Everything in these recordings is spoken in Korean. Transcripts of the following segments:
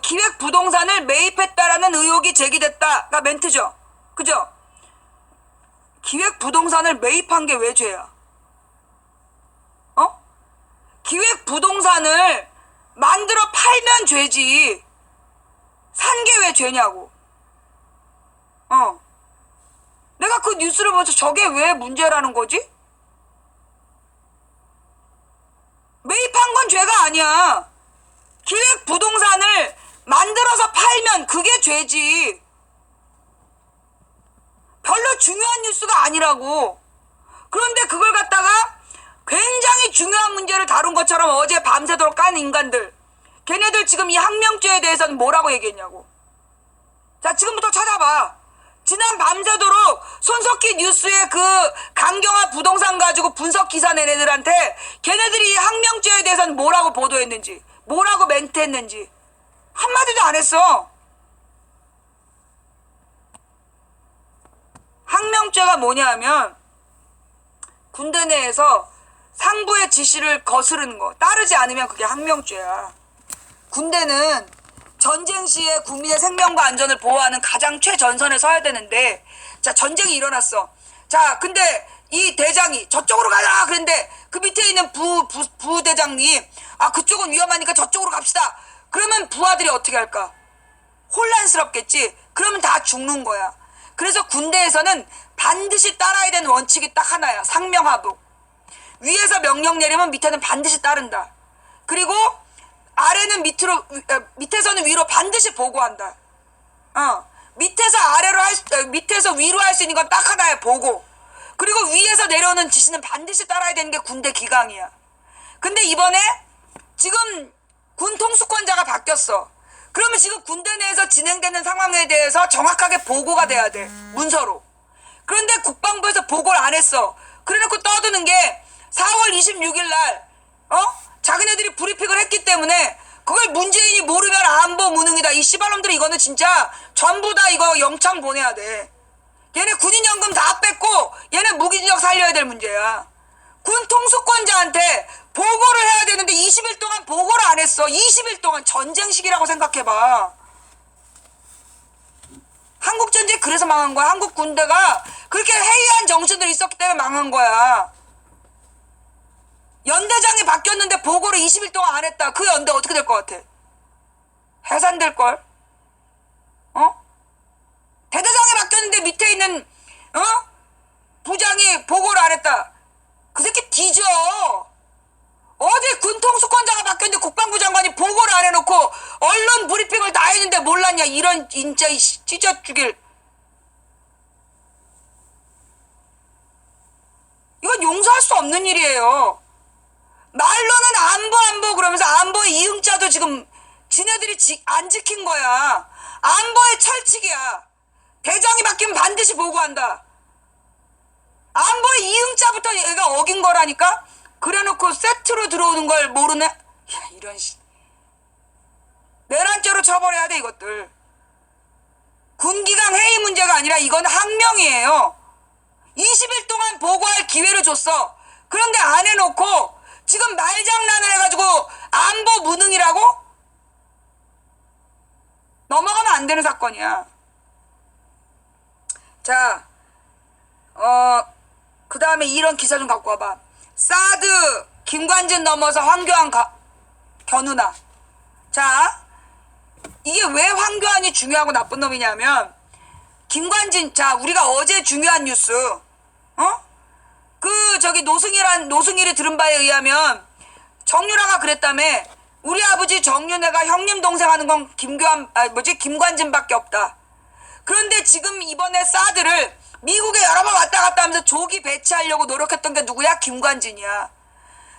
기획부동산을 매입했다라는 의혹이 제기됐다가 멘트죠. 그죠? 기획부동산을 매입한 게 왜 죄야? 기획부동산을 만들어 팔면 죄지. 산 게 왜 죄냐고. 내가 그 뉴스를 보면서 저게 왜 문제라는 거지? 매입한 건 죄가 아니야. 기획부동산을 만들어서 팔면 그게 죄지. 별로 중요한 뉴스가 아니라고. 그런데 그걸 갖다가 굉장히 중요한 문제를 다룬 것처럼 어제 밤새도록 깐 인간들, 걔네들 지금 이 항명죄에 대해서는 뭐라고 얘기했냐고. 자, 지금부터 찾아봐. 지난 밤새도록 손석희 뉴스에 그 강경화 부동산 가지고 분석 기사 낸 애들한테 걔네들이 이 항명죄에 대해서는 뭐라고 보도했는지, 뭐라고 멘트했는지 한마디도 안 했어. 항명죄가 뭐냐면 군대 내에서 상부의 지시를 거스르는 거, 따르지 않으면 그게 항명죄야. 군대는 전쟁 시에 국민의 생명과 안전을 보호하는 가장 최전선에 서야 되는데, 자, 전쟁이 일어났어. 자, 근데 이 대장이 저쪽으로 가자 그런데 그 밑에 있는 부대장님, 그쪽은 위험하니까 저쪽으로 갑시다. 그러면 부하들이 어떻게 할까? 혼란스럽겠지. 그러면 다 죽는 거야. 그래서 군대에서는 반드시 따라야 되는 원칙이 딱 하나야. 상명하복. 위에서 명령 내리면 밑에는 반드시 따른다. 그리고 아래는 밑에서는 위로 반드시 보고한다. 밑에서 위로 할 수 있는 건 딱 하나야. 보고. 그리고 위에서 내려오는 지시는 반드시 따라야 되는 게 군대 기강이야. 근데 이번에 지금 군 통수권자가 바뀌었어. 그러면 지금 군대 내에서 진행되는 상황에 대해서 정확하게 보고가 돼야 돼. 문서로. 그런데 국방부에서 보고를 안 했어. 그래놓고 떠드는 게 4월 26일 날 자기네들이 브리핑을 했기 때문에 그걸 문재인이 모르면 안보 무능이다. 이 씨발놈들이 이거는 진짜 전부 다 이거 영창 보내야 돼. 얘네 군인연금 다 뺏고 얘네 무기징역 살려야 될 문제야. 군 통수권자한테 보고를 해야 되는데 20일 동안 보고를 안 했어. 20일 동안. 전쟁 시기라고 생각해봐. 한국전쟁 그래서 망한 거야. 한국 군대가 그렇게 해이한 정신들이 있었기 때문에 망한 거야. 연대장이 바뀌었는데 보고를 20일 동안 안 했다. 그 연대 어떻게 될 것 같아? 해산될걸? 대대장이 바뀌었는데 밑에 있는 부장이 보고를 안 했다. 그 새끼 뒤져. 어디 군통수권자가 바뀌었는데 국방부 장관이 보고를 안 해놓고 언론 브리핑을 다 했는데 몰랐냐. 이런 진짜 찢어 죽일. 이건 용서할 수 없는 일이에요. 말로는 안보 그러면서 안보의 이응자도 지금 지네들이 안 지킨 거야. 안보의 철칙이야. 대장이 바뀌면 반드시 보고한다. 안보의 이응자부터 얘가 어긴 거라니까? 그래놓고 세트로 들어오는 걸 모르네? 야, 이런 내란죄로 처벌해야 돼 이것들. 군기강 회의 문제가 아니라 이건 항명이에요. 20일 동안 보고할 기회를 줬어. 그런데 안 해놓고 지금 말장난을 해가지고 안보 무능이라고? 넘어가면 안 되는 사건이야. 자, 그 다음에 이런 기사 좀 갖고 와봐. 사드 김관진 넘어서 황교안 견우나. 자, 이게 왜 황교안이 중요하고 나쁜 놈이냐면 김관진, 자, 우리가 어제 중요한 뉴스, 노승일이 들은 바에 의하면 정윤아가 그랬다며. 우리 아버지 정윤회가 형님 동생 하는 건 김관진밖에 없다. 그런데 지금 이번에 사드를 미국에 여러 번 왔다 갔다 하면서 조기 배치하려고 노력했던 게 누구야? 김관진이야.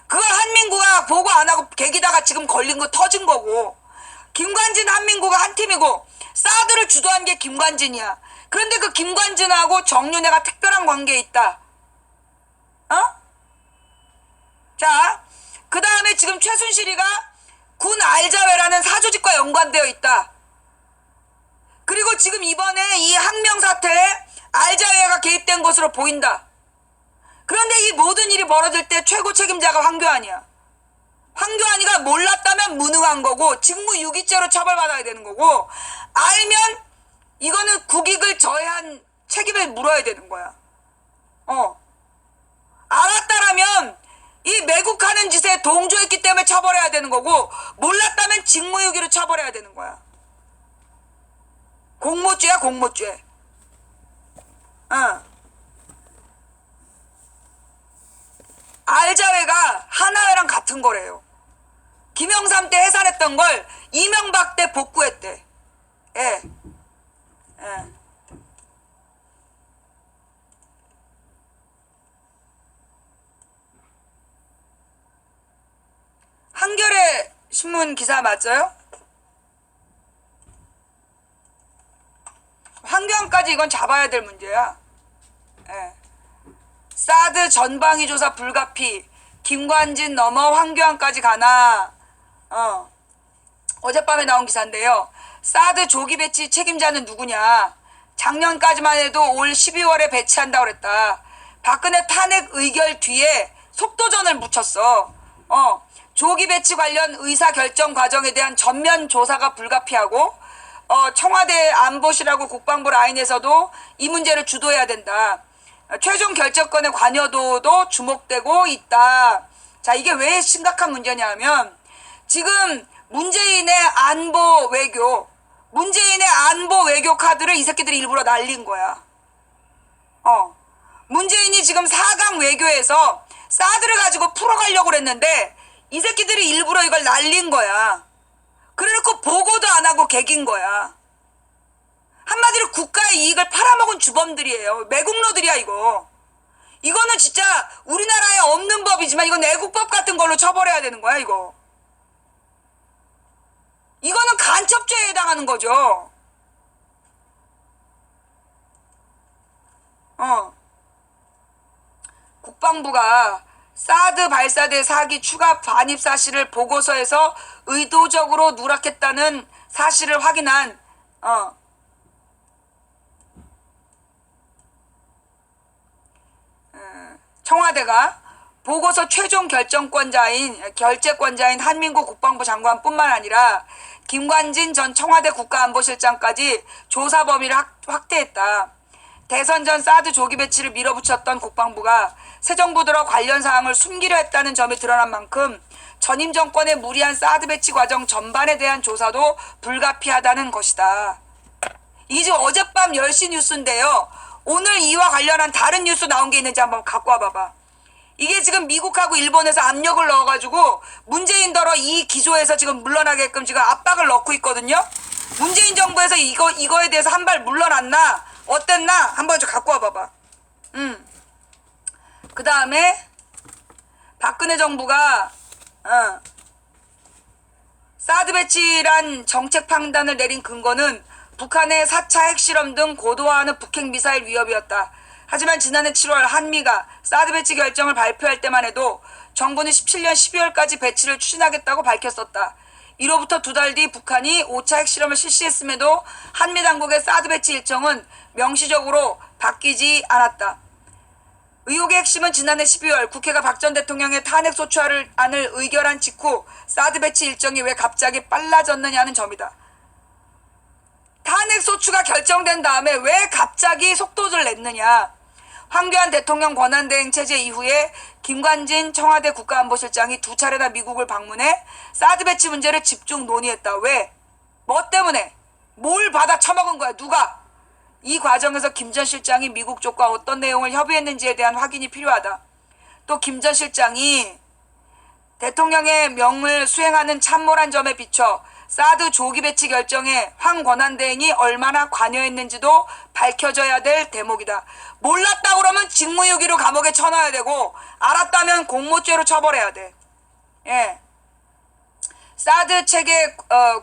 그걸 한민구가 보고 안 하고 개기다가 지금 걸린 거 터진 거고, 김관진 한민구가 한 팀이고 사드를 주도한 게 김관진이야. 그런데 그 김관진하고 정윤회가 특별한 관계에 있다. 자, 그 다음에 지금 최순실이가 군 알자회라는 사조직과 연관되어 있다. 그리고 지금 이번에 이 항명 사태에 알자회가 개입된 것으로 보인다. 그런데 이 모든 일이 벌어질 때 최고 책임자가 황교안이야. 황교안이가 몰랐다면 무능한 거고 직무유기죄로 처벌받아야 되는 거고, 알면 이거는 국익을 저해한 책임을 물어야 되는 거야. 알았다라면 이 매국하는 짓에 동조했기 때문에 처벌해야 되는 거고, 몰랐다면 직무유기로 처벌해야 되는 거야. 공모죄야, 공모죄. 알자회가 하나회랑 같은 거래요. 김영삼 때 해산했던 걸 이명박 때 복구했대. 예. 한겨레 신문 기사 맞아요? 황교안까지 이건 잡아야 될 문제야. 예. 사드 전방위 조사 불가피, 김관진 넘어 황교안까지 가나. 어젯밤에 나온 기사인데요. 사드 조기 배치 책임자는 누구냐. 작년까지만 해도 올 12월에 배치한다고 그랬다. 박근혜 탄핵 의결 뒤에 속도전을 묻혔어. 조기 배치 관련 의사결정 과정에 대한 전면 조사가 불가피하고, 청와대 안보실하고 국방부 라인에서도 이 문제를 주도해야 된다. 최종 결정권의 관여도도 주목되고 있다. 자, 이게 왜 심각한 문제냐면, 지금 문재인의 안보 외교 카드를 이 새끼들이 일부러 날린 거야. 문재인이 지금 4강 외교에서 사드를 가지고 풀어가려고 그랬는데, 이 새끼들이 일부러 이걸 날린 거야. 그래놓고 보고도 안 하고 개긴 거야. 한마디로 국가의 이익을 팔아먹은 주범들이에요. 매국노들이야, 이거. 이거는 진짜 우리나라에 없는 법이지만 이건 애국법 같은 걸로 처벌해야 되는 거야, 이거. 이거는 간첩죄에 해당하는 거죠. 국방부가 사드 발사대 사기 추가 반입 사실을 보고서에서 의도적으로 누락했다는 사실을 확인한 청와대가 보고서 최종 결재권자인 한민구 국방부 장관뿐만 아니라 김관진 전 청와대 국가안보실장까지 조사 범위를 확대했다. 대선 전 사드 조기 배치를 밀어붙였던 국방부가 새 정부 들어 관련 사항을 숨기려 했다는 점이 드러난 만큼 전임 정권의 무리한 사드 배치 과정 전반에 대한 조사도 불가피하다는 것이다. 이제 어젯밤 10시 뉴스인데요. 오늘 이와 관련한 다른 뉴스 나온 게 있는지 한번 갖고 와봐봐. 이게 지금 미국하고 일본에서 압력을 넣어가지고 문재인더러 이 기조에서 지금 물러나게끔 지금 압박을 넣고 있거든요. 문재인 정부에서 이거에 대해서 한 발 물러났나? 어땠나? 한번 좀 갖고 와봐봐. 그 다음에 박근혜 정부가 사드 배치란 정책 판단을 내린 근거는 북한의 4차 핵실험 등 고도화하는 북핵 미사일 위협이었다. 하지만 지난해 7월 한미가 사드 배치 결정을 발표할 때만 해도 정부는 17년 12월까지 배치를 추진하겠다고 밝혔었다. 이로부터 2달 뒤 북한이 5차 핵실험을 실시했음에도 한미 당국의 사드 배치 일정은 명시적으로 바뀌지 않았다. 의혹의 핵심은 지난해 12월 국회가 박 전 대통령의 탄핵소추안을 의결한 직후 사드 배치 일정이 왜 갑자기 빨라졌느냐는 점이다. 탄핵소추가 결정된 다음에 왜 갑자기 속도를 냈느냐. 황교안 대통령 권한대행 체제 이후에 김관진 청와대 국가안보실장이 2차례나 미국을 방문해 사드 배치 문제를 집중 논의했다. 왜? 뭐 때문에? 뭘 받아 처먹은 거야? 누가? 이 과정에서 김 전 실장이 미국 쪽과 어떤 내용을 협의했는지에 대한 확인이 필요하다. 또 김 전 실장이 대통령의 명을 수행하는 참모란 점에 비춰 사드 조기 배치 결정에 황 권한대행이 얼마나 관여했는지도 밝혀져야 될 대목이다. 몰랐다 그러면 직무유기로 감옥에 쳐넣어야 되고, 알았다면 공모죄로 처벌해야 돼. 예. 사드 체계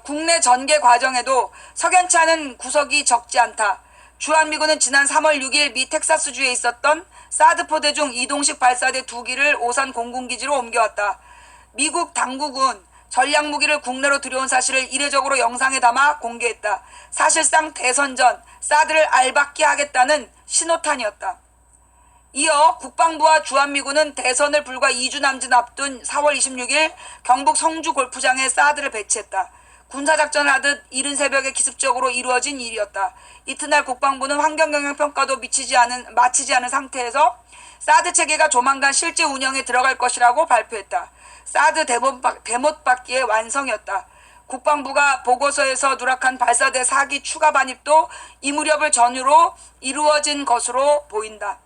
국내 전개 과정에도 석연치 않은 구석이 적지 않다. 주한미군은 지난 3월 6일 미 텍사스주에 있었던 사드 포대 중 이동식 발사대 2기를 오산 공군기지로 옮겨왔다. 미국 당국은 전략무기를 국내로 들여온 사실을 이례적으로 영상에 담아 공개했다. 사실상 대선 전 사드를 알박기 하겠다는 신호탄이었다. 이어 국방부와 주한미군은 대선을 불과 2주 남짓 앞둔 4월 26일 경북 성주 골프장에 사드를 배치했다. 군사작전을 하듯 이른 새벽에 기습적으로 이루어진 일이었다. 이튿날 국방부는 환경영향평가도 마치지 않은 상태에서 사드 체계가 조만간 실제 운영에 들어갈 것이라고 발표했다. 사드 대못 받기의 완성이었다. 국방부가 보고서에서 누락한 발사대 4기 추가 반입도 이 무렵을 전후로 이루어진 것으로 보인다.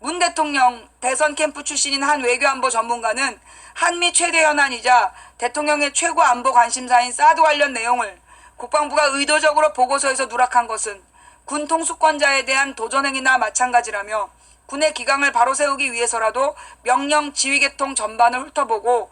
문 대통령 대선 캠프 출신인 한 외교안보 전문가는 한미 최대 현안이자 대통령의 최고 안보 관심사인 사드 관련 내용을 국방부가 의도적으로 보고서에서 누락한 것은 군 통수권자에 대한 도전행위나 마찬가지라며 군의 기강을 바로 세우기 위해서라도 명령 지휘계통 전반을 훑어보고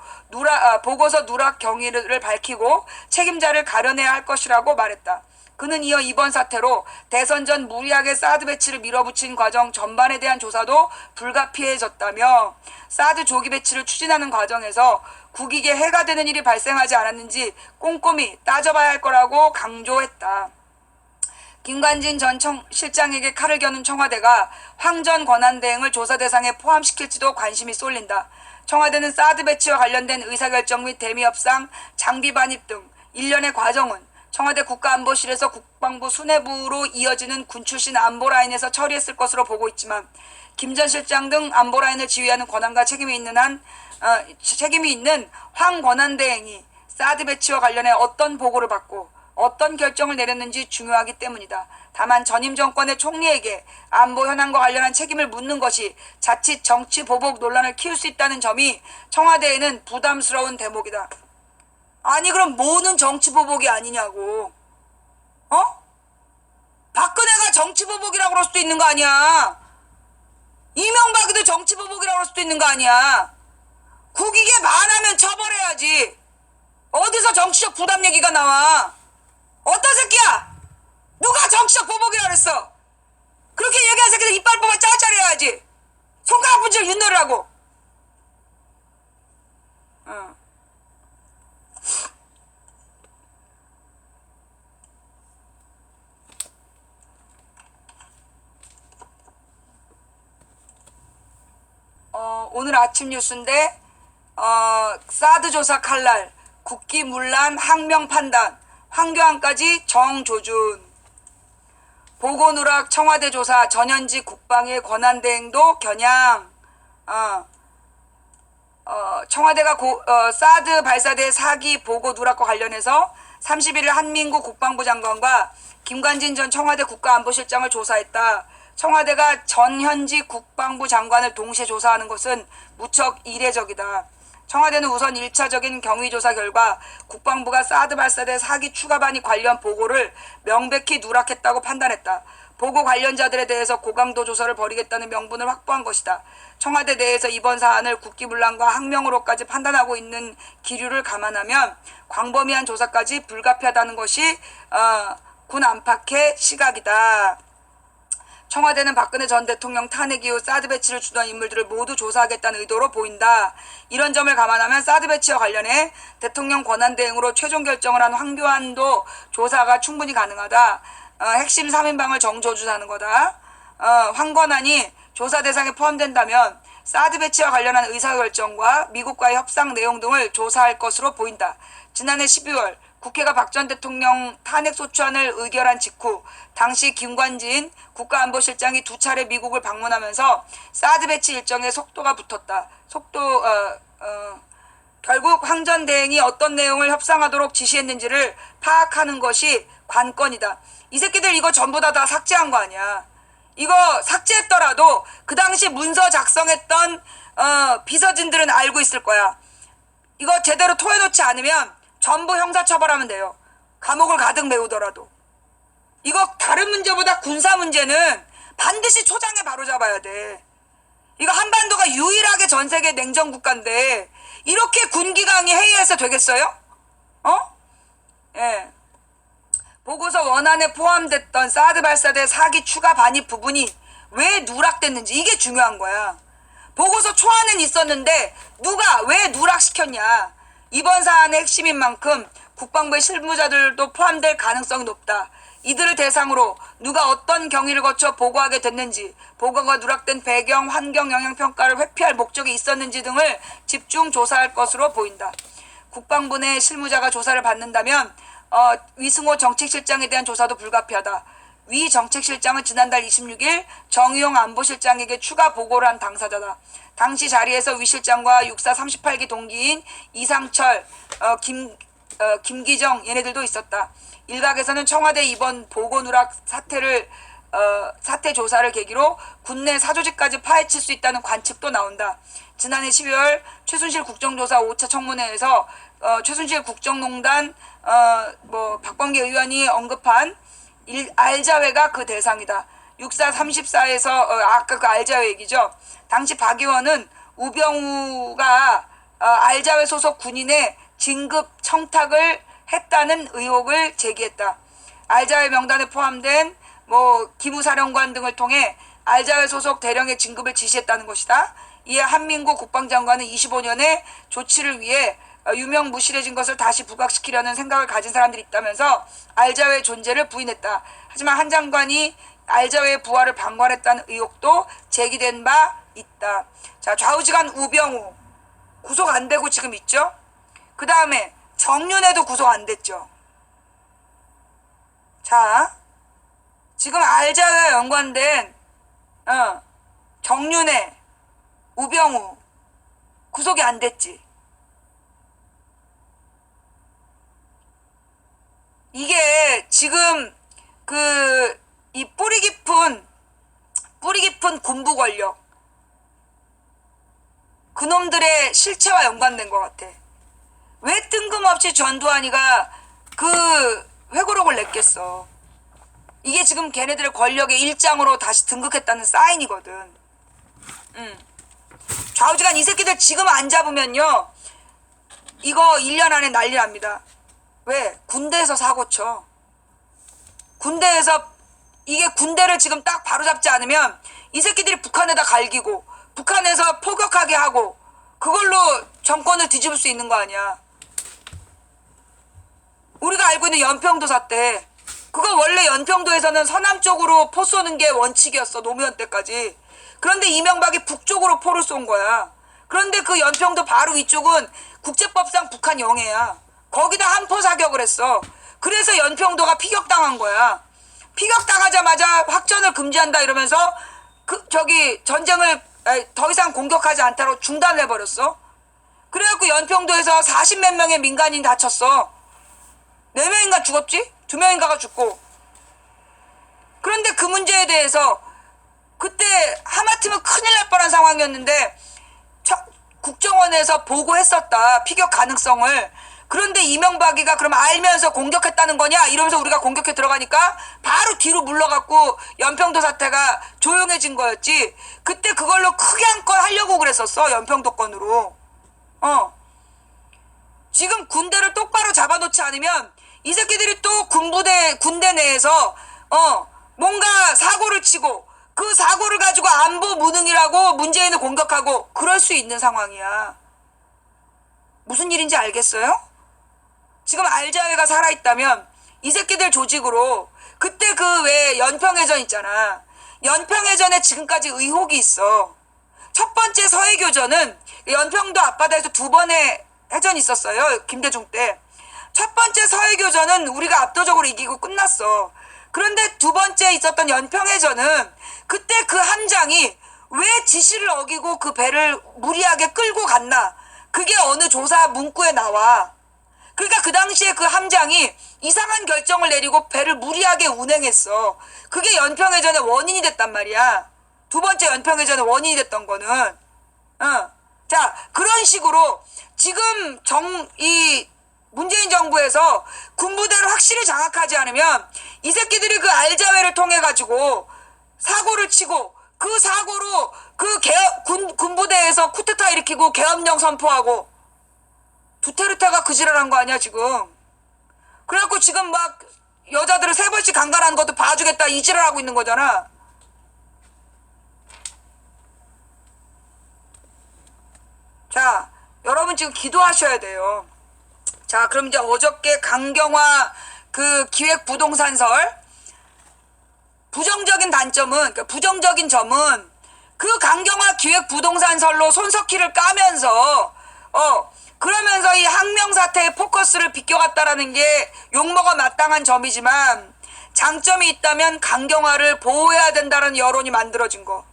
보고서 누락 경위를 밝히고 책임자를 가려내야 할 것이라고 말했다. 그는 이어 이번 사태로 대선 전 무리하게 사드 배치를 밀어붙인 과정 전반에 대한 조사도 불가피해졌다며 사드 조기 배치를 추진하는 과정에서 국익에 해가 되는 일이 발생하지 않았는지 꼼꼼히 따져봐야 할 거라고 강조했다. 김관진 전 실장에게 칼을 겨눈 청와대가 황전 권한대행을 조사 대상에 포함시킬지도 관심이 쏠린다. 청와대는 사드 배치와 관련된 의사결정 및 대미 협상, 장비 반입 등 일련의 과정은 청와대 국가안보실에서 국방부 수뇌부로 이어지는 군 출신 안보라인에서 처리했을 것으로 보고 있지만 김 전 실장 등 안보라인을 지휘하는 권한과 책임이 있는 황 권한대행이 사드 배치와 관련해 어떤 보고를 받고 어떤 결정을 내렸는지 중요하기 때문이다. 다만 전임 정권의 총리에게 안보 현안과 관련한 책임을 묻는 것이 자칫 정치 보복 논란을 키울 수 있다는 점이 청와대에는 부담스러운 대목이다. 아니 그럼 뭐는 정치 보복이 아니냐고. 박근혜가 정치 보복이라고 그럴 수도 있는 거 아니야. 이명박이도 정치 보복이라고 그럴 수도 있는 거 아니야. 국익에 반하면 처벌해야지. 어디서 정치적 부담 얘기가 나와. 어떤 새끼야? 누가 정치적 보복이라고 그랬어? 그렇게 얘기한 새끼들 이빨 뽑아 짜짜려야지. 손가락 분질 윤노를 하고. 오늘 아침 뉴스인데 사드 조사 칼날, 국기 문란, 항명 판단, 황교안까지 정조준. 보고 누락 청와대 조사, 전현직 국방의 권한대행도 겨냥. 청와대가 사드 발사대 4기 보고 누락과 관련해서 31일 한민구 국방부 장관과 김관진 전 청와대 국가안보실장을 조사했다. 청와대가 전현직 국방부 장관을 동시에 조사하는 것은 무척 이례적이다. 청와대는 우선 1차적인 경위조사 결과 국방부가 사드 발사대 4기 추가 반입 관련 보고를 명백히 누락했다고 판단했다. 보고 관련자들에 대해서 고강도 조사를 벌이겠다는 명분을 확보한 것이다. 청와대 내에서 이번 사안을 국기문란과 항명으로까지 판단하고 있는 기류를 감안하면 광범위한 조사까지 불가피하다는 것이 군 안팎의 시각이다. 청와대는 박근혜 전 대통령 탄핵 이후 사드 배치를 주도한 인물들을 모두 조사하겠다는 의도로 보인다. 이런 점을 감안하면 사드 배치와 관련해 대통령 권한대행으로 최종 결정을 한 황교안도 조사가 충분히 가능하다. 핵심 3인방을 정조준하는 거다. 황권한이 조사 대상에 포함된다면 사드 배치와 관련한 의사결정과 미국과의 협상 내용 등을 조사할 것으로 보인다. 지난해 12월 국회가 박 전 대통령 탄핵소추안을 의결한 직후 당시 김관진 국가안보실장이 2차례 미국을 방문하면서 사드 배치 일정에 속도가 붙었다. 결국 황 전 대행이 어떤 내용을 협상하도록 지시했는지를 파악하는 것이 관건이다. 이 새끼들 이거 전부 다 삭제한 거 아니야. 이거 삭제했더라도 그 당시 문서 작성했던 비서진들은 알고 있을 거야. 이거 제대로 토해놓지 않으면 전부 형사처벌하면 돼요. 감옥을 가득 메우더라도. 이거 다른 문제보다 군사 문제는 반드시 초장에 바로잡아야 돼. 이거 한반도가 유일하게 전 세계 냉전국가인데 이렇게 군기강이 회의해서 되겠어요? 예. 보고서 원안에 포함됐던 사드 발사대 4기 추가 반입 부분이 왜 누락됐는지 이게 중요한 거야. 보고서 초안은 있었는데 누가 왜 누락시켰냐. 이번 사안의 핵심인 만큼 국방부의 실무자들도 포함될 가능성이 높다. 이들을 대상으로 누가 어떤 경위를 거쳐 보고하게 됐는지, 보고가 누락된 배경, 환경 영향 평가를 회피할 목적이 있었는지 등을 집중 조사할 것으로 보인다. 국방부 내 실무자가 조사를 받는다면 위승호 정책실장에 대한 조사도 불가피하다. 위 정책실장은 지난달 26일 정의용 안보실장에게 추가 보고를 한 당사자다. 당시 자리에서 위 실장과 육사 38기 동기인 이상철, 김기정 얘네들도 있었다. 일각에서는 청와대 이번 보고 누락 사태 조사를 계기로 군내 사조직까지 파헤칠 수 있다는 관측도 나온다. 지난해 12월 최순실 국정조사 5차 청문회에서 최순실 국정농단 박범계 의원이 언급한 알자회가 그 대상이다. 육사 34에서 아까 그 알자회 얘기죠. 당시 박 의원은 우병우가 알자회 소속 군인의 진급 청탁을 했다는 의혹을 제기했다. 알자회 명단에 포함된 기무사령관 등을 통해 알자회 소속 대령의 진급을 지시했다는 것이다. 이에 한민구 국방장관은 25년에 조치를 위해 유명무실해진 것을 다시 부각시키려는 생각을 가진 사람들이 있다면서 알자회의 존재를 부인했다. 하지만 한 장관이 알자회의 부활을 방관했다는 의혹도 제기된 바 있다. 자, 좌우지간 우병우 구속 안 되고 지금 있죠. 그 다음에 정윤회도 구속 안 됐죠. 자, 지금 알자회와 연관된 정윤회, 우병우 구속이 안 됐지. 이게 지금 이 뿌리 깊은 군부 권력 그놈들의 실체와 연관된 것 같아. 왜 뜬금없이 전두환이가 그 회고록을 냈겠어. 이게 지금 걔네들의 권력의 일장으로 다시 등극했다는 사인이거든. 좌우지간 이 새끼들 지금 안 잡으면요 이거 1년 안에 난리 납니다. 왜? 군대에서 사고쳐. 군대에서 이게 군대를 지금 딱 바로잡지 않으면 이 새끼들이 북한에다 갈기고 북한에서 포격하게 하고 그걸로 정권을 뒤집을 수 있는 거 아니야. 우리가 알고 있는 연평도사 때 그거 원래 연평도에서는 서남 쪽으로 포 쏘는 게 원칙이었어. 노무현 때까지. 그런데 이명박이 북쪽으로 포를 쏜 거야. 그런데 그 연평도 바로 위쪽은 국제법상 북한 영해야. 거기다 한포 사격을 했어. 그래서 연평도가 피격당한 거야. 피격당하자마자 확전을 금지한다 이러면서 전쟁을 더 이상 공격하지 않도록 중단을 해버렸어. 그래갖고 연평도에서 40몇 명의 민간인 다쳤어. 4명인가 죽었지? 2명인가가 죽고. 그런데 그 문제에 대해서 그때 하마터면 큰일 날 뻔한 상황이었는데 국정원에서 보고했었다. 피격 가능성을. 그런데 이명박이가 그럼 알면서 공격했다는 거냐? 이러면서 우리가 공격해 들어가니까 바로 뒤로 물러갖고 연평도 사태가 조용해진 거였지. 그때 그걸로 크게 한 건 하려고 그랬었어. 연평도 건으로. 지금 군대를 똑바로 잡아놓지 않으면 이 새끼들이 또 군대 내에서 뭔가 사고를 치고 그 사고를 가지고 안보 무능이라고 문재인을 공격하고 그럴 수 있는 상황이야. 무슨 일인지 알겠어요? 지금 알자회가 살아있다면 이 새끼들 조직으로 그때 그 왜 연평해전 있잖아. 연평해전에 지금까지 의혹이 있어. 첫 번째 서해교전은 연평도 앞바다에서 2번의 해전이 있었어요. 김대중 때. 첫 번째 서해교전은 우리가 압도적으로 이기고 끝났어. 그런데 2번째 있었던 연평해전은 그때 그 함장이 왜 지시를 어기고 그 배를 무리하게 끌고 갔나. 그게 어느 조사 문구에 나와. 그러니까 그 당시에 그 함장이 이상한 결정을 내리고 배를 무리하게 운행했어. 그게 연평해전의 원인이 됐단 말이야. 2번째 연평해전의 원인이 됐던 거는. 자, 그런 식으로 지금 이 문재인 정부에서 군부대를 확실히 장악하지 않으면 이 새끼들이 그 알자회를 통해 가지고 사고를 치고 그 사고로 그 군부대에서 쿠데타 일으키고 계엄령 선포하고 두테르테가 그 지랄한 거 아니야 지금. 그래갖고 지금 막 여자들을 3번씩 강간하는 것도 봐주겠다 이 지랄하고 있는 거잖아. 자, 여러분 지금 기도하셔야 돼요. 자, 그럼 이제 어저께 강경화 그 기획부동산설 부정적인 단점은, 그러니까 부정적인 점은 그 강경화 기획부동산설로 손석희를 까면서 그러면서 이 항명 사태의 포커스를 비껴갔다라는 게 욕먹어 마땅한 점이지만, 장점이 있다면 강경화를 보호해야 된다는 여론이 만들어진 거.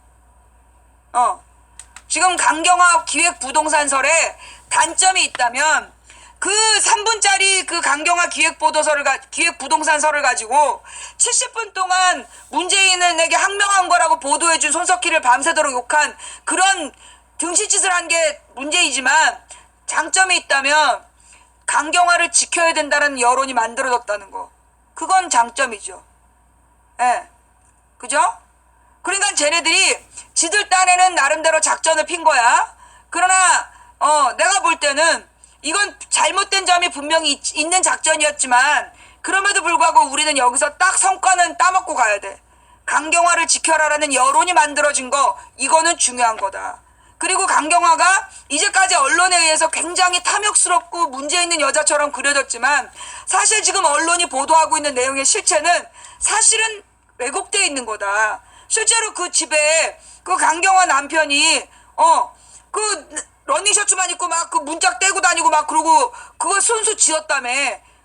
지금 강경화 기획부동산설에 단점이 있다면 그 3분짜리 그 강경화 기획부동산설을 가지고 70분 동안 문재인에게 항명한 거라고 보도해준 손석희를 밤새도록 욕한 그런 등신짓을 한 게 문제이지만, 장점이 있다면 강경화를 지켜야 된다는 여론이 만들어졌다는 거. 그건 장점이죠. 예. 그죠? 그러니까 쟤네들이 지들 딴에는 나름대로 작전을 핀 거야. 그러나 내가 볼 때는 이건 잘못된 점이 분명히 있는 작전이었지만, 그럼에도 불구하고 우리는 여기서 딱 성과는 따먹고 가야 돼. 강경화를 지켜라라는 여론이 만들어진 거, 이거는 중요한 거다. 그리고 강경화가 이제까지 언론에 의해서 굉장히 탐욕스럽고 문제 있는 여자처럼 그려졌지만, 사실 지금 언론이 보도하고 있는 내용의 실체는 사실은 왜곡되어 있는 거다. 실제로 그 집에 그 강경화 남편이 그 러닝셔츠만 입고 막 그 문짝 떼고 다니고 막 그러고 그걸 손수 지었다며.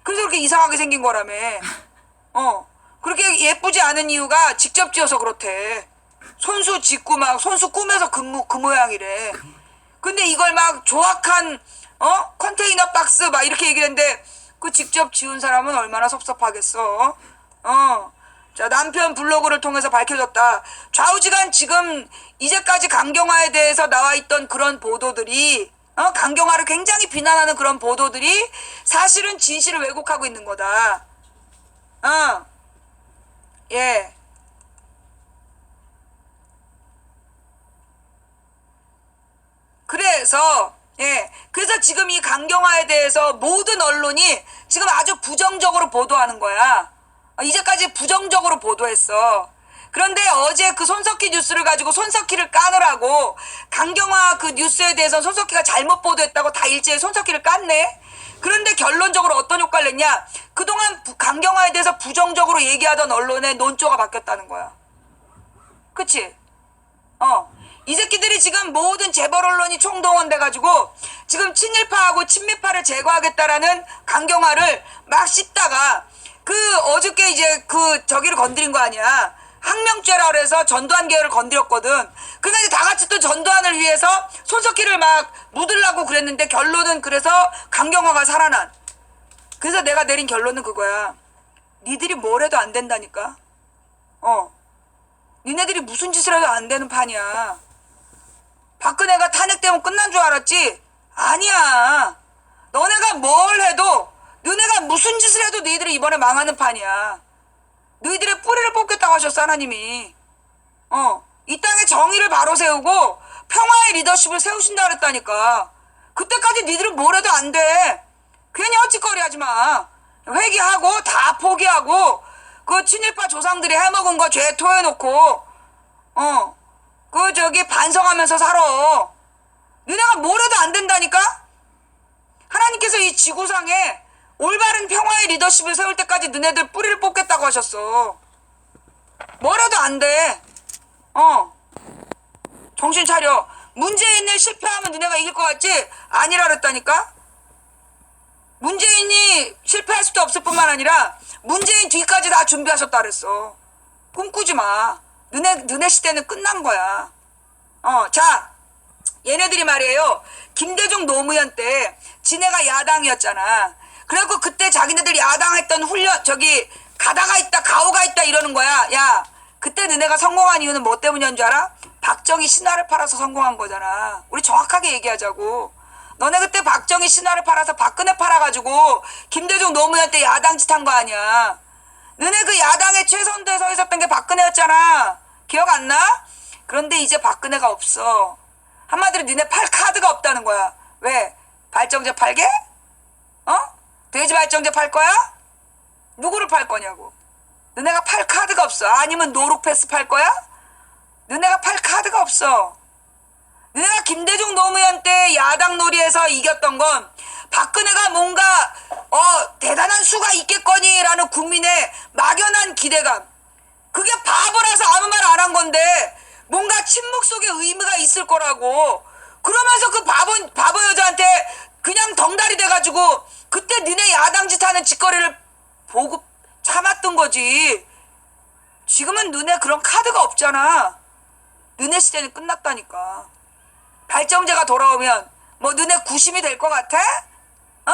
그래서 그렇게 이상하게 생긴 거라며. 그렇게 예쁘지 않은 이유가 직접 지어서 그렇대. 손수 짓고 막 손수 꾸며서 그 모양이래. 근데 이걸 막 조악한 컨테이너 박스 막 이렇게 얘기를 했는데, 그 직접 지은 사람은 얼마나 섭섭하겠어. 자, 남편 블로그를 통해서 밝혀졌다. 좌우지간 지금 이제까지 강경화에 대해서 나와 있던 그런 보도들이, 강경화를 굉장히 비난하는 그런 보도들이 사실은 진실을 왜곡하고 있는 거다. 예. 그래서 지금 이 강경화에 대해서 모든 언론이 지금 아주 부정적으로 보도하는 거야. 이제까지 부정적으로 보도했어. 그런데 어제 그 손석희 뉴스를 가지고 손석희를 까느라고 강경화 그 뉴스에 대해서 손석희가 잘못 보도했다고 다 일제히 손석희를 깠네. 그런데 결론적으로 어떤 효과를 냈냐? 그동안 강경화에 대해서 부정적으로 얘기하던 언론의 논조가 바뀌었다는 거야. 그치? 이 새끼들이 지금 모든 재벌 언론이 총동원돼가지고 지금 친일파하고 친미파를 제거하겠다라는 강경화를 막 씹다가 어저께 이제 저기를 건드린 거 아니야. 항명죄라 그래서 전두환 계열을 건드렸거든. 그러니까 이제 다 같이 또 전두환을 위해서 손석희를 막 묻으려고 그랬는데, 결론은 그래서 강경화가 살아난. 그래서 내가 내린 결론은 그거야. 니들이 뭘 해도 안 된다니까. 니네들이 무슨 짓을 해도 안 되는 판이야. 박근혜가 탄핵되면 끝난 줄 알았지? 아니야. 너네가 뭘 해도, 너네가 무슨 짓을 해도 너희들이 이번에 망하는 판이야. 너희들의 뿌리를 뽑겠다고 하셨어, 하나님이. 이 땅에 정의를 바로 세우고 평화의 리더십을 세우신다 그랬다니까. 그때까지 니들은 뭘 해도 안 돼. 괜히 헛짓거리 하지 마. 회개하고 다 포기하고 그 친일파 조상들이 해먹은 거 죄 토해놓고 반성하면서 살아. 너네가 뭘 해도 안 된다니까? 하나님께서 이 지구상에 올바른 평화의 리더십을 세울 때까지 너네들 뿌리를 뽑겠다고 하셨어. 뭘 해도 안 돼. 정신 차려. 문재인을 실패하면 너네가 이길 것 같지? 아니라 그랬다니까? 문재인이 실패할 수도 없을 뿐만 아니라 문재인 뒤까지 다 준비하셨다 그랬어. 꿈꾸지 마. 너네 시대는 끝난 거야. 자, 얘네들이 말이에요. 김대중 노무현 때 지네가 야당이었잖아. 그래갖고 그때 자기네들 야당했던 가다가 있다, 가오가 있다 이러는 거야. 야, 그때 너네가 성공한 이유는 뭐 때문이었는 줄 알아? 박정희 신화를 팔아서 성공한 거잖아. 우리 정확하게 얘기하자고. 너네 그때 박정희 신화를 팔아서 박근혜 팔아가지고 김대중 노무현 때 야당 짓 한 거 아니야. 너네 그 야당에 최선도에 서 있었던 게 박근혜였잖아. 기억 안 나? 그런데 이제 박근혜가 없어. 한마디로 니네 팔 카드가 없다는 거야. 왜? 발정제 팔게? 돼지 발정제 팔 거야? 누구를 팔 거냐고. 너네가 팔 카드가 없어. 아니면 노룩패스 팔 거야? 너네가 팔 카드가 없어. 너네가 김대중 노무현 때 야당 놀이에서 이겼던 건 박근혜가 뭔가 대단한 수가 있겠거니라는 국민의 막연한 기대감. 그게 바보라서 아무 말 안 한 건데 뭔가 침묵 속에 의미가 있을 거라고. 그러면서 그 바보 여자한테 그냥 덩달이 돼가지고 그때 니네 야당짓 하는 짓거리를 보고 참았던 거지. 지금은 너네 그런 카드가 없잖아. 너네 시대는 끝났다니까. 발정제가 돌아오면 뭐 너네 구심이 될 것 같아? 어?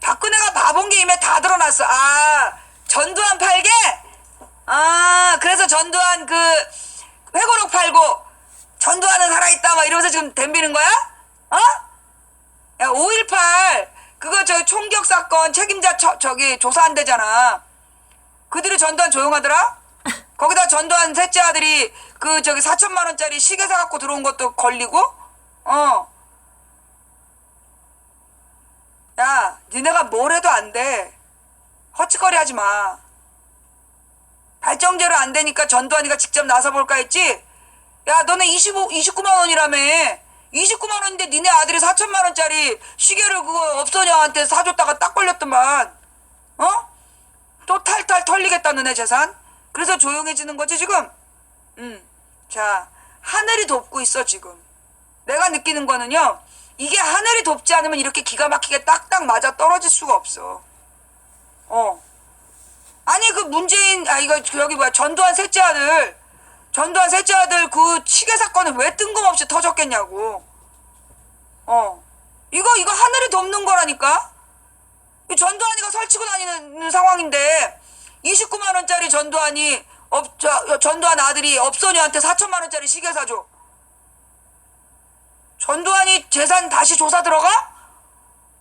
박근혜가 바본 게 이미 다 드러났어. 아, 전두환 팔게? 아, 그래서 전두환 그 회고록 팔고 전두환은 살아있다 막 이러면서 지금 덤비는 거야? 어? 야, 5.18 그거 저 총격 사건 책임자 저기 조사 안 되잖아. 그 뒤로 전두환 조용하더라? 거기다 전두환 셋째 아들이 그 저기 4천만 원짜리 시계 사갖고 들어온 것도 걸리고? 어. 야, 니네가 뭘 해도 안 돼. 헛짓거리 하지 마. 발정제로 안 되니까 전두환이가 직접 나서볼까 했지? 야, 너네 29만 원이라며. 29만 원인데 니네 아들이 4천만 원짜리 시계를 그거 업소녀한테 사줬다가 딱 걸렸더만. 어? 또 탈탈 털리겠다 너네 재산? 그래서 조용해지는 거지 지금? 자, 하늘이 돕고 있어 지금. 내가 느끼는 거는요. 이게 하늘이 돕지 않으면 이렇게 기가 막히게 딱딱 맞아 떨어질 수가 없어. 아니 그 문재인 이거 여기 뭐야 전두환 셋째 아들 그 시계 사건은 왜 뜬금없이 터졌겠냐고. 이거 하늘이 돕는 거라니까. 전두환이가 설치고 다니는 상황인데 29만 원짜리 전두환이 전두환 아들이 업소녀한테 4천만 원짜리 시계 사줘. 전두환이 재산 다시 조사 들어가?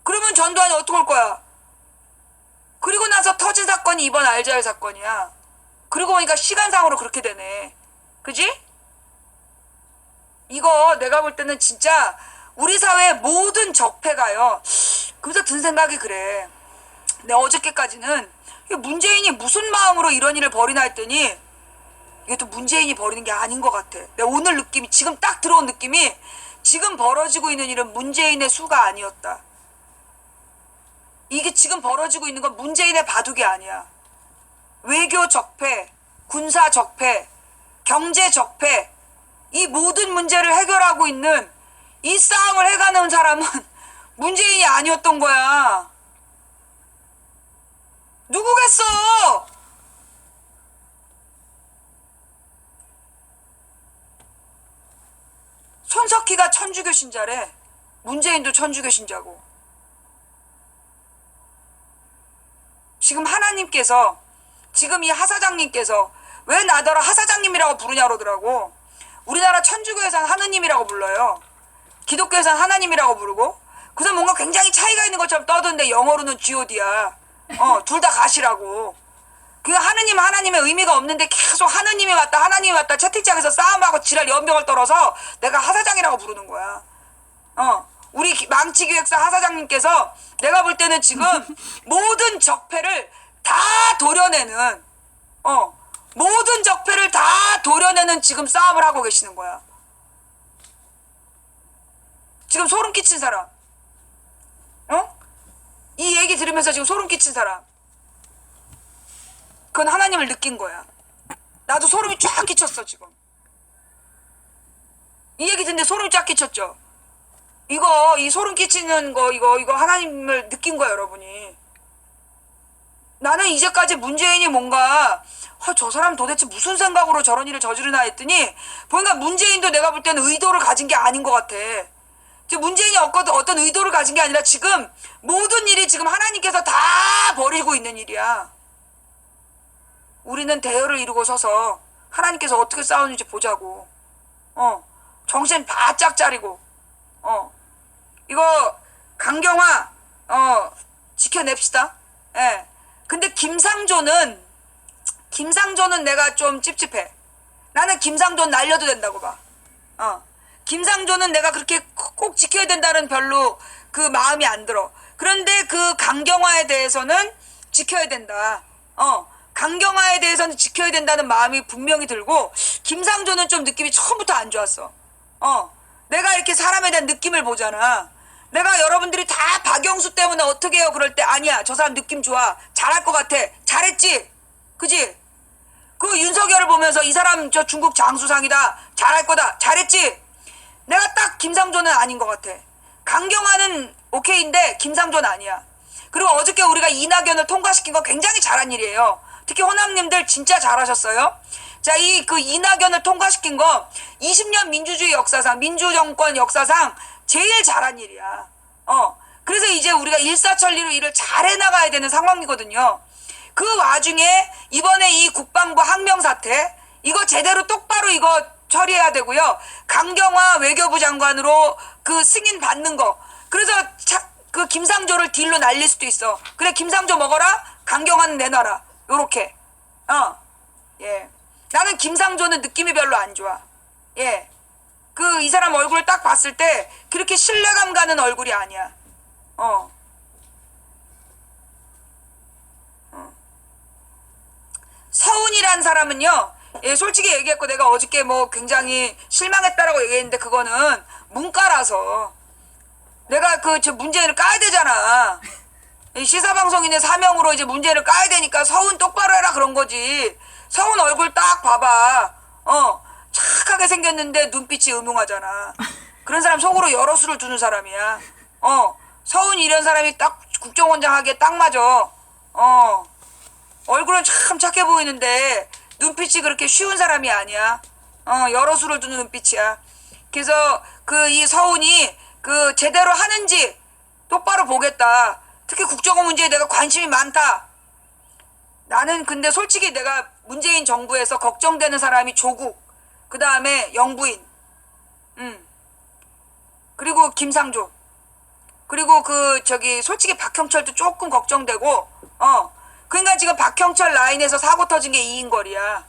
그러면 전두환이 어떻게 할 거야? 그리고 나서 터진 사건이 이번 알자일 사건이야. 그리고 보니까 시간상으로 그렇게 되네. 그지? 이거 내가 볼 때는 진짜 우리 사회의 모든 적폐가요. 그래서 든 생각이 그래. 내가 어저께까지는 문재인이 무슨 마음으로 이런 일을 벌이나 했더니 이것도 문재인이 벌이는 게 아닌 것 같아. 내가 오늘 느낌이 지금 딱 들어온 느낌이 지금 벌어지고 있는 일은 문재인의 수가 아니었다. 이게 지금 벌어지고 있는 건 문재인의 바둑이 아니야. 외교 적폐, 군사 적폐, 경제 적폐, 이 모든 문제를 해결하고 있는 이 싸움을 해가는 사람은 문재인이 아니었던 거야. 누구겠어? 손석희가 천주교 신자래. 문재인도 천주교 신자고. 지금 하나님께서 지금 이 하사장님께서 왜 나더러 하사장님이라고 부르냐 그러더라고. 우리나라 천주교에서는 하느님이라고 불러요. 기독교에서는 하나님이라고 부르고. 그래서 뭔가 굉장히 차이가 있는 것처럼 떠드는데 영어로는 god야. 둘 다 가시라고. 그 하나님의 의미가 없는데 계속 하느님이 왔다 채팅창에서 싸움하고 지랄 연병을 떨어서 내가 하사장이라고 부르는 거야. 우리 망치기획사 하사장님께서 내가 볼 때는 지금 모든 적폐를 다 도려내는 모든 적폐를 다 도려내는 지금 싸움을 하고 계시는 거야. 지금 소름 끼친 사람, 이 얘기 들으면서 지금 소름 끼친 사람, 그건 하나님을 느낀 거야. 나도 소름이 쫙 끼쳤어 지금. 이 얘기 듣는데 소름이 쫙 끼쳤죠. 이 소름 끼치는 거 이거 하나님을 느낀 거야 여러분이. 나는 이제까지 문재인이 뭔가 저 사람 도대체 무슨 생각으로 저런 일을 저지르나 했더니 보니까 문재인도 내가 볼 때는 의도를 가진 게 아닌 것 같아. 문재인이 어떤 의도를 가진 게 아니라 지금 모든 일이 지금 하나님께서 다 버리고 있는 일이야. 우리는 대열을 이루고 서서 하나님께서 어떻게 싸우는지 보자고. 정신 바짝 차리고. 이거 강경화 지켜냅시다. 예. 근데 김상조는 내가 좀 찝찝해. 나는 김상조 날려도 된다고 봐. 김상조는 내가 그렇게 꼭 지켜야 된다는 별로 그 마음이 안 들어. 그런데 그 강경화에 대해서는 지켜야 된다. 강경화에 대해서는 지켜야 된다는 마음이 분명히 들고, 김상조는 좀 느낌이 처음부터 안 좋았어. 내가 이렇게 사람에 대한 느낌을 보잖아. 내가 여러분들이 다 박영수 때문에 어떻게 해요 그럴 때 아니야 저 사람 느낌 좋아 잘할 것 같아 잘했지 그지 그 윤석열을 보면서 이 사람 저 중국 장수상이다 잘할 거다 잘했지 내가 딱 김상조는 아닌 것 같아 강경화는 오케이인데 김상조는 아니야 그리고 어저께 우리가 이낙연을 통과시킨 거 굉장히 잘한 일이에요 특히 호남님들 진짜 잘하셨어요 자 이 그 이낙연을 통과시킨 거 20년 민주주의 역사상 민주정권 역사상 제일 잘한 일이야. 그래서 이제 우리가 일사천리로 일을 잘 해나가야 되는 상황이거든요. 그 와중에 이번에 이 국방부 항명 사태 이거 제대로 똑바로 이거 처리해야 되고요. 강경화 외교부 장관으로 그 승인 받는 거. 그래서 그 김상조를 딜로 날릴 수도 있어. 그래 김상조 먹어라. 강경화는 내놔라. 요렇게. 예. 나는 김상조는 느낌이 별로 안 좋아. 예. 이 사람 얼굴을 딱 봤을 때 그렇게 신뢰감 가는 얼굴이 아니야. 서훈이란 사람은요, 예, 솔직히 얘기했고 내가 어저께 뭐 굉장히 실망했다라고 얘기했는데 그거는 문과라서 내가 저 문재인을 까야 되잖아. 시사방송인의 사명으로 이제 문재인을 까야 되니까 서훈 똑바로 해라 그런 거지. 서훈 얼굴 딱 봐봐. 착하게 생겼는데 눈빛이 음흉하잖아. 그런 사람 속으로 여러 수를 두는 사람이야. 서훈이 이런 사람이 딱 국정원장 하기에 딱 맞아. 얼굴은 참 착해 보이는데 눈빛이 그렇게 쉬운 사람이 아니야. 여러 수를 두는 눈빛이야. 그래서 이 서훈이 제대로 하는지 똑바로 보겠다. 특히 국정원 문제에 내가 관심이 많다. 나는 근데 솔직히 내가 문재인 정부에서 걱정되는 사람이 조국, 그 다음에 영부인, 그리고 김상조, 그리고 솔직히 박형철도 조금 걱정되고, 그러니까 지금 박형철 라인에서 사고 터진 게 이인걸이야.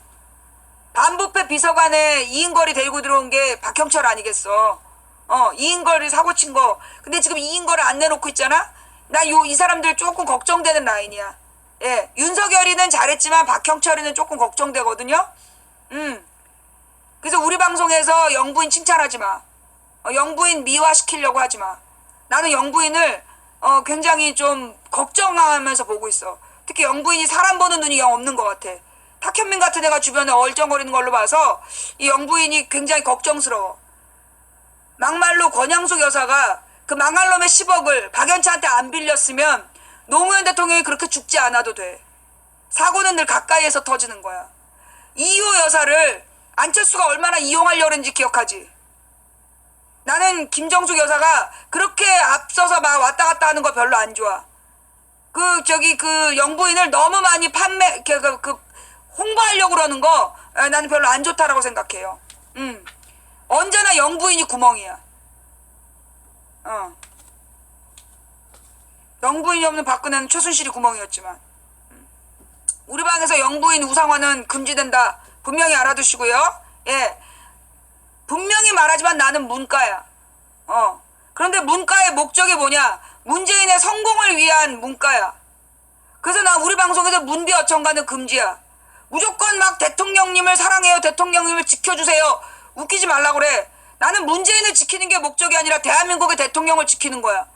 반부패 비서관에 이인걸이 데리고 들어온 게 박형철 아니겠어. 이인걸이 사고 친 거. 근데 지금 이인걸을 안 내놓고 있잖아? 나 이 사람들 조금 걱정되는 라인이야. 예. 윤석열이는 잘했지만 박형철이는 조금 걱정되거든요? 그래서 우리 방송에서 영부인 칭찬하지 마. 영부인 미화시키려고 하지 마. 나는 영부인을, 굉장히 좀 걱정하면서 보고 있어. 특히 영부인이 사람 보는 눈이 영 없는 것 같아. 탁현민 같은 애가 주변에 얼쩡거리는 걸로 봐서 이 영부인이 굉장히 걱정스러워. 막말로 권양숙 여사가 그 망할 놈의 10억을 박연차한테 안 빌렸으면 노무현 대통령이 그렇게 죽지 않아도 돼. 사고는 늘 가까이에서 터지는 거야. 이호 여사를 안철수가 얼마나 이용하려고 했는지 기억하지? 나는 김정숙 여사가 그렇게 앞서서 막 왔다 갔다 하는 거 별로 안 좋아. 영부인을 너무 많이 홍보하려고 그러는 거 나는 별로 안 좋다라고 생각해요. 언제나 영부인이 구멍이야. 영부인이 없는 박근혜는 최순실이 구멍이었지만. 우리 방에서 영부인 우상화는 금지된다. 분명히 알아두시고요. 예. 분명히 말하지만 나는 문과야. 그런데 문과의 목적이 뭐냐? 문재인의 성공을 위한 문과야. 그래서 나 우리 방송에서 문비 어천가는 금지야. 무조건 막 대통령님을 사랑해요. 대통령님을 지켜주세요. 웃기지 말라 그래. 나는 문재인을 지키는 게 목적이 아니라 대한민국의 대통령을 지키는 거야.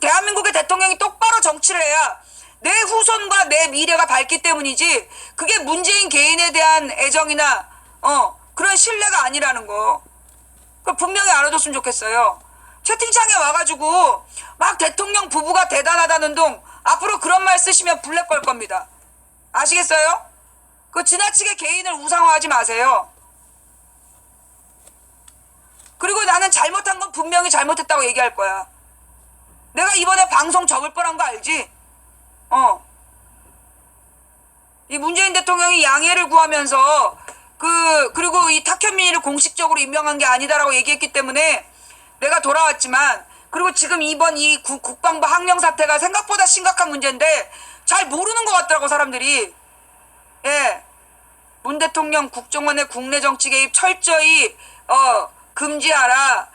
대한민국의 대통령이 똑바로 정치를 해야 내 후손과 내 미래가 밝기 때문이지 그게 문재인 개인에 대한 애정이나 그런 신뢰가 아니라는 거. 분명히 알아줬으면 좋겠어요. 채팅창에 와가지고 막 대통령 부부가 대단하다는 둥 앞으로 그런 말 쓰시면 블랙 걸 겁니다. 아시겠어요? 지나치게 개인을 우상화하지 마세요. 그리고 나는 잘못한 건 분명히 잘못했다고 얘기할 거야. 내가 이번에 방송 접을 뻔한 거 알지? 이 문재인 대통령이 양해를 구하면서 그리고 이 탁현민이를 공식적으로 임명한 게 아니다라고 얘기했기 때문에 내가 돌아왔지만 그리고 지금 이번 이 국방부 항명 사태가 생각보다 심각한 문제인데 잘 모르는 것 같더라고 사람들이. 예. 문 대통령 국정원의 국내 정치 개입 철저히 금지하라.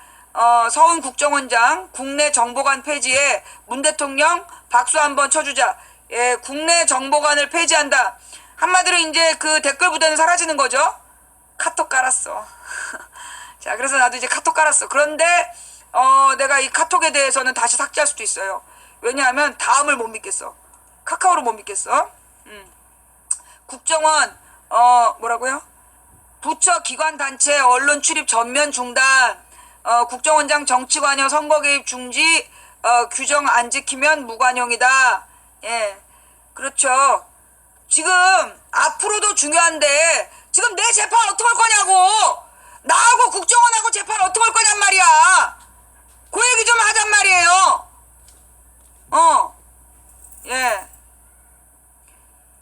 서훈 국정원장 국내 정보관 폐지에 문 대통령 박수 한번 쳐주자. 예, 국내 정보관을 폐지한다. 한마디로 이제 댓글 부대는 사라지는 거죠. 카톡 깔았어. 자, 그래서 나도 이제 카톡 깔았어. 그런데 내가 이 카톡에 대해서는 다시 삭제할 수도 있어요. 왜냐하면 다음을 못 믿겠어. 카카오를 못 믿겠어. 국정원 뭐라고요? 부처 기관 단체 언론 출입 전면 중단. 국정원장 정치 관여 선거 개입 중지. 규정 안 지키면 무관용이다. 예, 그렇죠. 지금 앞으로도 중요한데 지금 내 재판 어떻게 할 거냐고. 나하고 국정원하고 재판 어떻게 할 거냔 말이야. 그 얘기 좀 하잔 말이에요. 예.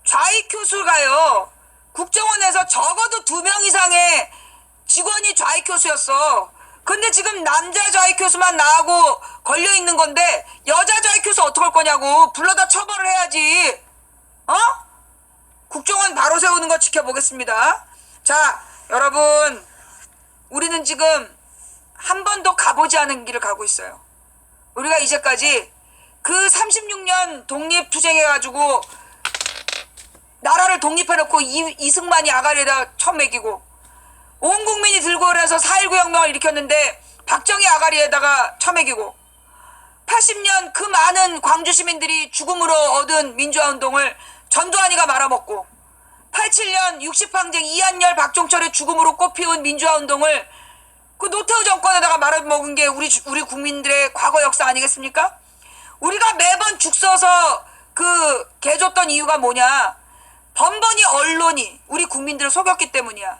좌익교수가요. 국정원에서 적어도 2명 이상의 직원이 좌익교수였어. 근데 지금 남자 좌익교수만 나하고 걸려있는 건데 여자 좌익교수 어떡할 거냐고. 불러다 처벌을 해야지. 국정원 바로 세우는 거 지켜보겠습니다. 자, 여러분, 우리는 지금 한 번도 가보지 않은 길을 가고 있어요. 우리가 이제까지 그 36년 독립투쟁해가지고 나라를 독립해놓고 이승만이 아가리에다 처먹이고 온 국민이 들고 그래서 4.19 혁명을 일으켰는데 박정희 아가리에다가 처먹이고 80년 그 많은 광주 시민들이 죽음으로 얻은 민주화운동을 전두환이가 말아먹고 87년 60항쟁 이한열 박종철의 죽음으로 꽃피운 민주화운동을 그 노태우 정권에다가 말아먹은 게 우리 국민들의 과거 역사 아니겠습니까? 우리가 매번 죽 서서 그 개줬던 이유가 뭐냐? 번번이 언론이 우리 국민들을 속였기 때문이야.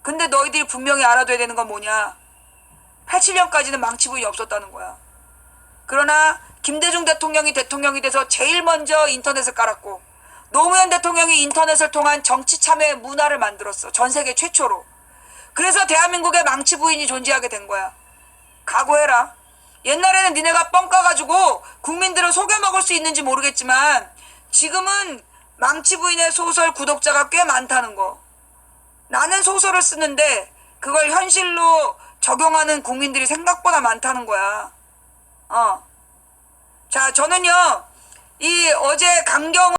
근데 너희들이 분명히 알아둬야 되는 건 뭐냐? 87년까지는 망치 부인이 없었다는 거야. 그러나 김대중 대통령이 돼서 제일 먼저 인터넷을 깔았고 노무현 대통령이 인터넷을 통한 정치 참여의 문화를 만들었어. 전 세계 최초로. 그래서 대한민국에 망치 부인이 존재하게 된 거야. 각오해라. 옛날에는 니네가 뻥 까가지고 국민들을 속여먹을 수 있는지 모르겠지만 지금은 망치 부인의 소설 구독자가 꽤 많다는 거. 나는 소설을 쓰는데 그걸 현실로 적용하는 국민들이 생각보다 많다는 거야. 자, 저는요, 이 어제 강경원